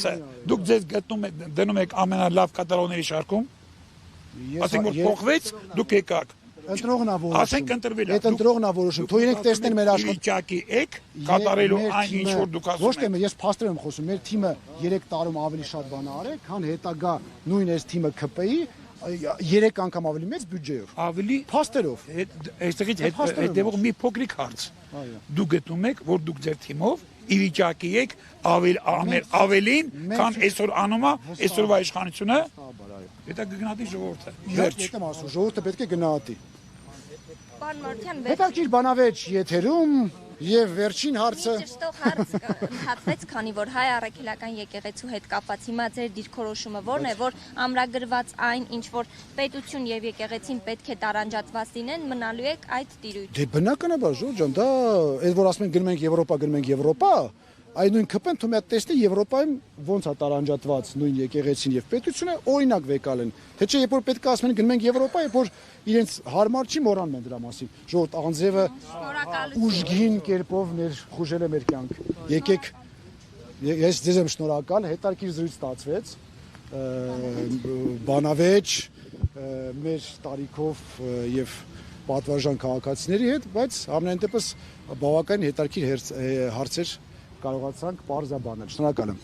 հարցը դուք ձեզ դնում եք ամենալավ կատարողների շարքում, ասենք որ փոխվեց, դուք եկաք։ Ընտրողն է որոշում։ Ասենք ընտրվել է։ Այդ ընտրողն է որոշում։ Թող իրենք տեսնեն մեր աշխատանքը։ Վիճակի եք կատարելու այն ինչ որ դուք ասում եք։ Ոչ թե ես փաստեր եմ խոսում, մեր թիմը 3 տարում ավելի շատ բան արել, քան հետագա նույն այս թիմը ԿՊ-ի 3 անգամ ավելի մեծ բյուջեով։ Ավելի փաստերով։ Այստեղից հետևող մի փոքրիկ հարց։ Դուք գտնում եք, որ դուք ձեր թիմով ի վիճակի եք ավելին, քան այսօր անում է այսօրվա իշխանությունը։ Դա կգնահատի ժողովուրդը։ Վերջ։ Եմ ասում, ժողովուրդը պետք է գնահատի։ Պարոն Մարության, հետաքրքիր բանավեճ եթերում եւ վերջին հարցը ճշտող հարց հատվեց, քանի որ հայ առաքելական եկեղեցու հետ կապված հիմա ձեր դիրքորոշումը ո՞րն է, որ ամրագրված այն, ինչ որ պետություն եւ եկեղեցին պետք է տարանջատված լինեն, մնալու եք այդ տիրույթ։ Դե բնականաբար, Ժորժ ջան, դա այդ որ ասում են գնում ենք Եվրոպա, Այն նույն ԿՊ-ն թվում է տեսնի Եվրոպայում ոնց է տարանջատված նույն եկեղեցին եւ պետությունը օրինակ վեկալ են։ Թե չէ, երբ որ պետք է ասում են գնում ենք Եվրոպա, երբ որ իրենց հարմար չի մոռանում են դրա մասին։ Ժողովուրդ Անձևը ուժգին կերպով ներխուժել է մեր կյանք։ Եկեք, ես ձեզ եմ շնորհակալ, հետաքրքիր զրույց ստացվեց։ Բանավեճ մեր տարիքով եւ պատվարժան քաղաքացիների հետ, բայց ամենայն դեպս բավական հետաքրքիր հարցեր կարողացանք պարզաբանել։ Շնորհակալ եմ։